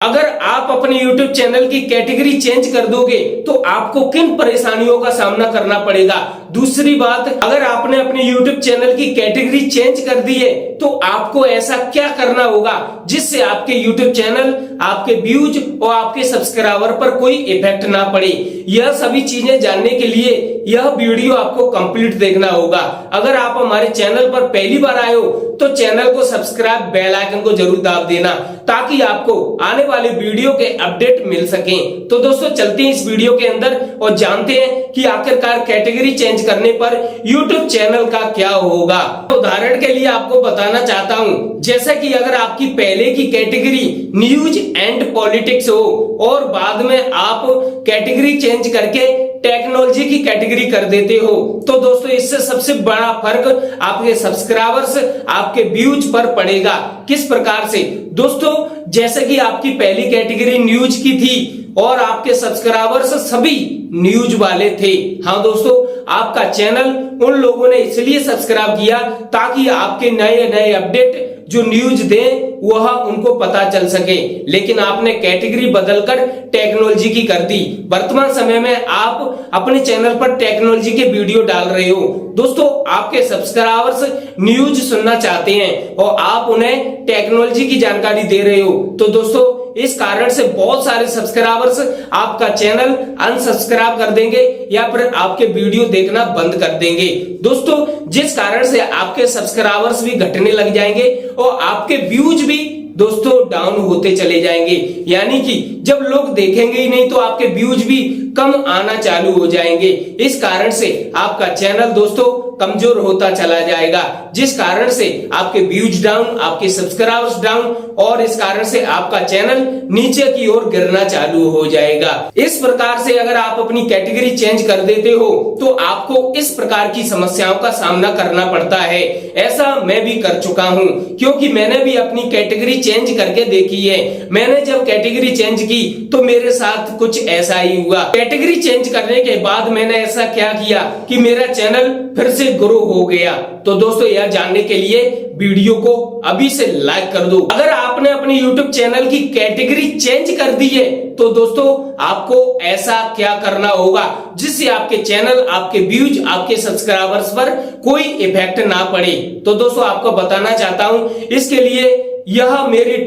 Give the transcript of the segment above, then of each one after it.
अगर आप अपने YouTube चैनल की कैटेगरी चेंज कर दोगे तो आपको किन परेशानियों का सामना करना पड़ेगा। दूसरी बात, अगर आपने अपने YouTube चैनल की कैटेगरी चेंज कर दी है तो आपको ऐसा क्या करना होगा जिससे आपके YouTube चैनल, आपके व्यूज और आपके सब्सक्राइबर पर कोई इफेक्ट ना पड़े। यह सभी चीजें जानने के लिए यह वीडियो आपको कंप्लीट देखना होगा। अगर आप हमारे चैनल पर पहली बार आए हो तो चैनल को सब्सक्राइब, बेल आइकन को जरूर दाब देना ताकि आपको आने वाले वीडियो के अपडेट मिल सकें। तो दोस्तों चलते हैं इस वीडियो के अंदर और जानते हैं कि आखिरकार कैटेगरी चेंज करने पर YouTube चैनल का क्या होगा। तो उदाहरण के लिए आपको बताना चाहता हूं, जैसा कि अगर आपकी पहले की कैटेगरी न्यूज एंड पॉलिटिक्स हो और बाद में आप कैटेगरी चेंज करके टेक्नोलॉजी की कैटेगरी कर देते हो तो दोस्तों इससे सबसे बड़ा फर्क आपके सब्सक्राइबर्स, आपके व्यूज पर पड़ेगा। किस प्रकार से दोस्तों, जैसे कि आपकी पहली कैटेगरी न्यूज की थी और आपके सब्सक्राइबर्स सभी न्यूज वाले थे। हाँ दोस्तों, आपका चैनल उन लोगों ने इसलिए सब्सक्राइब किया ताकि आपके नए नए अपडेट जो न्यूज दें वह उनको पता चल सके। लेकिन आपने कैटेगरी बदलकर टेक्नोलॉजी की कर दी। वर्तमान समय में आप अपने चैनल पर टेक्नोलॉजी के वीडियो डाल रहे हो। दोस्तों आपके सब्सक्राइबर्स न्यूज सुनना चाहते हैं और आप उन्हें टेक्नोलॉजी की जानकारी दे रहे हो। तो दोस्तों इस कारण से बहुत सारे सब्सक्राइबर्स आपका चैनल अनसब्सक्राइब कर देंगे या फिर आपके वीडियो देखना बंद कर देंगे। दोस्तों जिस कारण से आपके सब्सक्राइबर्स भी घटने लग जाएंगे और आपके व्यूज भी दोस्तों डाउन होते चले जाएंगे। यानी कि जब लोग देखेंगे ही नहीं तो आपके व्यूज भी कम आना चालू हो जाएंगे। इस कारण से आपका चैनल दोस्तों कमजोर होता चला जाएगा, जिस कारण से आपके व्यूज डाउन, आपके सब्सक्राइबर्स डाउन और इस कारण से आपका चैनल नीचे की ओर गिरना चालू हो जाएगा। इस प्रकार से अगर आप अपनी कैटेगरी चेंज कर देते हो तो आपको इस प्रकार की समस्याओं का सामना करना पड़ता है। ऐसा मैं भी कर चुका हूं क्योंकि मैंने भी अपनी कैटेगरी चेंज करके देखी है। मैंने जब कैटेगरी चेंज की तो मेरे साथ कुछ ऐसा ही हुआ। कैटेगरी चेंज करने के बाद मैंने ऐसा क्या किया कि मेरा चैनल फिर से ग्रो हो गया। तो दोस्तों यह जानने के लिए वीडियो को अभी से लाइक कर दो। अगर आपने अपने YouTube चैनल की कैटेगरी चेंज कर दी है तो दोस्तों आपको ऐसा क्या करना होगा जिससे आपके चैनल, आपके व्यूज, आपके सब्सक्राइबर्स पर कोई इफेक्ट ना पड़े। तो दोस्तों आपको बताना चाहता हूं, इसके लिए यह मेरी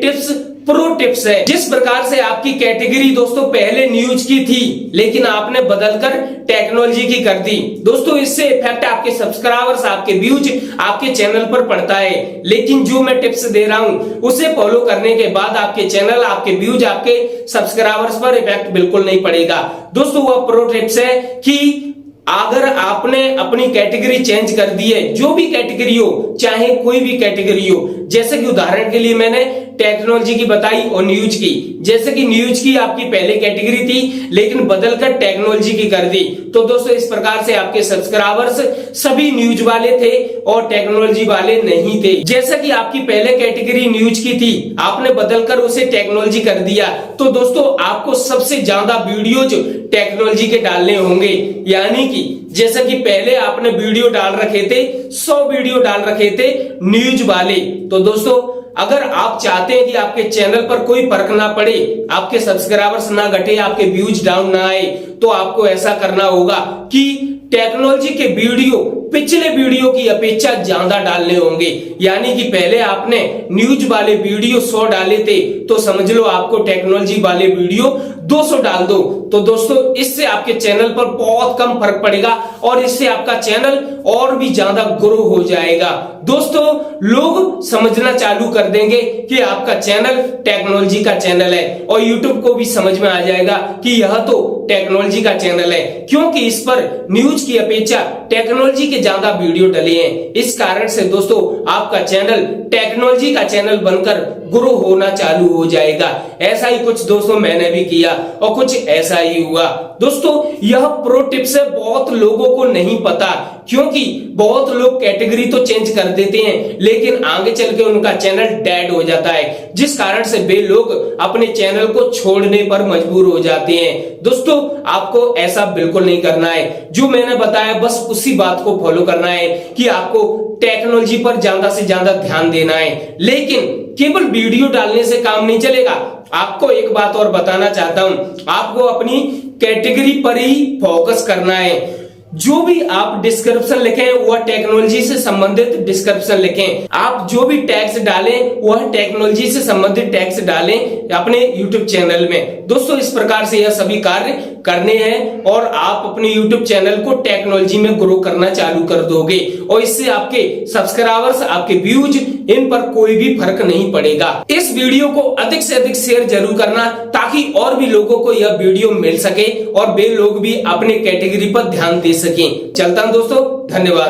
प्रो टिप्स है। जिस प्रकार से आपकी कैटेगरी दोस्तों पहले न्यूज की थी लेकिन आपने बदलकर टेक्नोलॉजी की कर दी, दोस्तों इससे इफेक्ट आपके सब्सक्राइबर्स, आपके व्यूज, आपके चैनल पर पड़ता है। लेकिन जो मैं टिप्स दे रहा हूं उसे फॉलो करने के बाद आपके चैनल, आपके व्यूज, आपके सब्सक्राइबर्स पर इफेक्ट बिल्कुल नहीं पड़ेगा। दोस्तों वह प्रो टिप्स है कि अगर आपने अपनी कैटेगरी चेंज कर दी है, जो भी कैटेगरी हो, चाहे कोई भी कैटेगरी हो, जैसे कि उदाहरण के लिए मैंने टेक्नोलॉजी की बताई और न्यूज की। जैसे कि न्यूज की आपकी पहले कैटेगरी थी लेकिन बदलकर टेक्नोलॉजी की कर दी तो दोस्तों इस प्रकार से आपके सब्सक्राइबर्स सभी न्यूज वाले थे और टेक्नोलॉजी वाले नहीं थे। जैसा कि आपकी पहले कैटेगरी न्यूज की थी, आपने बदलकर उसे टेक्नोलॉजी कर दिया तो दोस्तों आपको सबसे ज्यादा वीडियोज टेक्नोलॉजी के डालने होंगे। यानी कि जैसा कि पहले आपने वीडियो डाल रखे थे, 100 वीडियो डाल रखे थे न्यूज वाले, तो दोस्तों अगर आप चाहते हैं कि आपके चैनल पर कोई फर्क ना पड़े, आपके सब्सक्राइबर्स ना घटे, आपके व्यूज डाउन ना आए, तो आपको ऐसा करना होगा कि टेक्नोलॉजी के वीडियो पिछले वीडियो की अपेक्षा ज्यादा डालने होंगे। यानी कि पहले आपने न्यूज वाले वीडियो 100 डाले थे तो समझ लो आपको टेक्नोलॉजी वाले वीडियो 200 डाल दो। तो दोस्तों इससे आपके चैनल पर बहुत कम फर्क पड़ेगा और इससे आपका चैनल और भी ज्यादा ग्रो हो जाएगा। दोस्तों लोग समझना चालू कर देंगे कि आपका चैनल टेक्नोलॉजी का चैनल है और YouTube को भी समझ में आ जाएगा कि यह तो टेक्नोलॉजी का चैनल है, क्योंकि इस पर न्यूज की अपेक्षा टेक्नोलॉजी के ज्यादा वीडियो डले हैं। इस कारण से दोस्तों आपका चैनल टेक्नोलॉजी का चैनल बनकर ग्रो होना चालू हो जाएगा। ऐसा ही कुछ दोस्तों मैंने भी किया और कुछ ऐसा ही हुआ। दोस्तों यह प्रो टिप्स है, बहुत लोगों को नहीं पता क्योंकि बहुत लोग कैटेगरी तो चेंज कर देते हैं लेकिन आगे चल के उनका चैनल डेड हो जाता है, जिस कारण से वे लोग अपने चैनल को छोड़ने पर मजबूर हो जाते हैं। दोस्तों आपको ऐसा बिल्कुल नहीं करना है। जो मैंने बताया बस उसी बात को फॉलो करना है कि आपको टेक्नोलॉजी पर ज्यादा से ज्यादा ध्यान देना है, लेकिन केवल वीडियो डालने से काम नहीं चलेगा। आपको एक बात और बताना चाहता हूं, आपको अपनी कैटेगरी पर ही फोकस करना है। जो भी आप डिस्क्रिप्शन लिखें वह टेक्नोलॉजी से संबंधित डिस्क्रिप्शन लिखें। आप जो भी टैग्स डालें वह टेक्नोलॉजी से संबंधित टैग्स डालें अपने YouTube चैनल में। दोस्तों इस प्रकार से यह सभी कार्य करने हैं और आप अपने YouTube चैनल को टेक्नोलॉजी में ग्रो करना चालू कर दोगे और इससे आपके सब्सक्राइबर्स, आपके व्यूज, इन पर कोई भी फर्क नहीं पड़ेगा। इस वीडियो को अधिक से अधिक शेयर जरूर करना ताकि और भी लोगों को यह वीडियो मिल सके और वे लोग भी अपने कैटेगरी पर ध्यान दे सकें। चलता हूं दोस्तों, धन्यवाद।